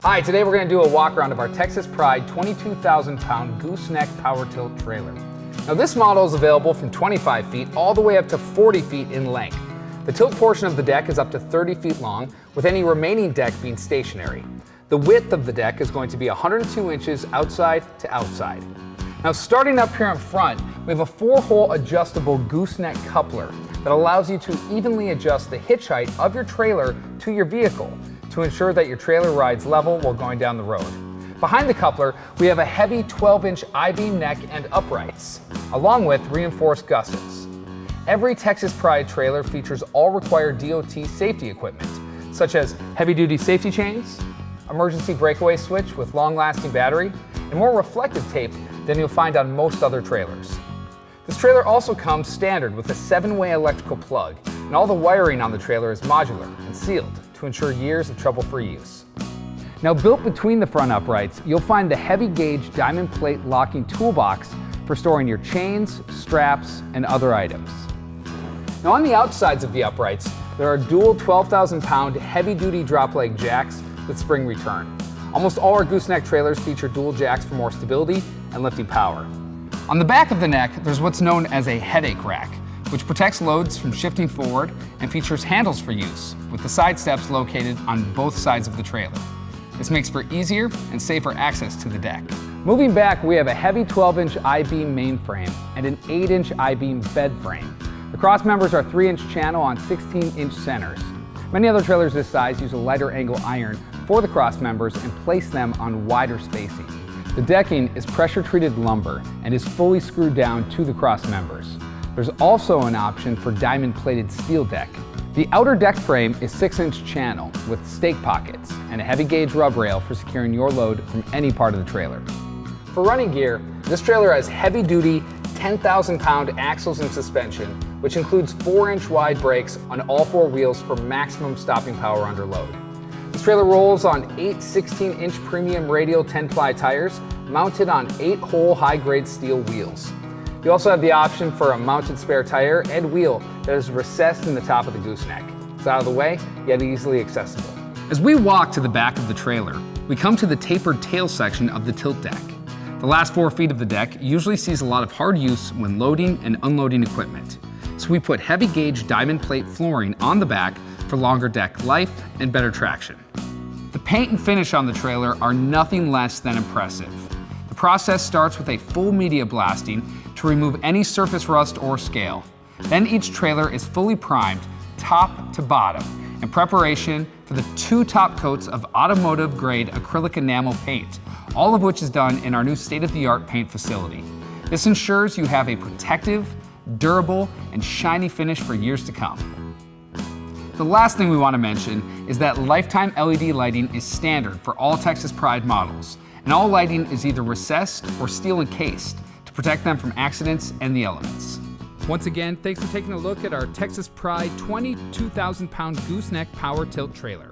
Hi, today we're going to do a walk around of our Texas Pride 22,000-pound Gooseneck power tilt trailer. Now this model is available from 25 feet all the way up to 40 feet in length. The tilt portion of the deck is up to 30 feet long, with any remaining deck being stationary. The width of the deck is going to be 102 inches outside to outside. Now starting up here in front, we have a 4-hole adjustable gooseneck coupler that allows you to evenly adjust the hitch height of your trailer to your vehicle to ensure that your trailer rides level while going down the road. Behind the coupler, we have a heavy 12-inch I-beam neck and uprights, along with reinforced gussets. Every Texas Pride trailer features all required DOT safety equipment, such as heavy-duty safety chains, emergency breakaway switch with long-lasting battery, and more reflective tape than you'll find on most other trailers. This trailer also comes standard with a 7-way electrical plug, and all the wiring on the trailer is modular and sealed to ensure years of trouble-free use. Now built between the front uprights, you'll find the heavy gauge diamond plate locking toolbox for storing your chains, straps, and other items. Now on the outsides of the uprights, there are dual 12,000-pound heavy-duty drop leg jacks with spring return. Almost all our gooseneck trailers feature dual jacks for more stability and lifting power. On the back of the neck, there's what's known as a headache rack, which protects loads from shifting forward and features handles for use, with the side steps located on both sides of the trailer. This makes for easier and safer access to the deck. Moving back, we have a heavy 12-inch I-beam main frame and an 8-inch I-beam bed frame. The cross members are 3-inch channel on 16-inch centers. Many other trailers this size use a lighter angle iron for the cross members and place them on wider spacing. The decking is pressure-treated lumber and is fully screwed down to the cross members. There's also an option for diamond-plated steel deck. The outer deck frame is 6-inch channel with stake pockets and a heavy gauge rub rail for securing your load from any part of the trailer. For running gear, this trailer has heavy-duty 10,000-pound axles and suspension, which includes 4-inch wide brakes on all 4 wheels for maximum stopping power under load. This trailer rolls on 8 16-inch premium radial 10-ply tires mounted on 8-hole high-grade steel wheels. You also have the option for a mounted spare tire and wheel that is recessed in the top of the gooseneck. It's out of the way, yet easily accessible. As we walk to the back of the trailer, we come to the tapered tail section of the tilt deck. The last 4 feet of the deck usually sees a lot of hard use when loading and unloading equipment. So we put heavy gauge diamond plate flooring on the back for longer deck life and better traction. The paint and finish on the trailer are nothing less than impressive. The process starts with a full media blasting to remove any surface rust or scale. Then each trailer is fully primed top to bottom in preparation for the 2 top coats of automotive grade acrylic enamel paint, all of which is done in our new state-of-the-art paint facility. This ensures you have a protective, durable, and shiny finish for years to come. The last thing we want to mention is that lifetime LED lighting is standard for all Texas Pride models, and all lighting is either recessed or steel encased to protect them from accidents and the elements. Once again, thanks for taking a look at our Texas Pride 22,000-pound gooseneck power tilt trailer.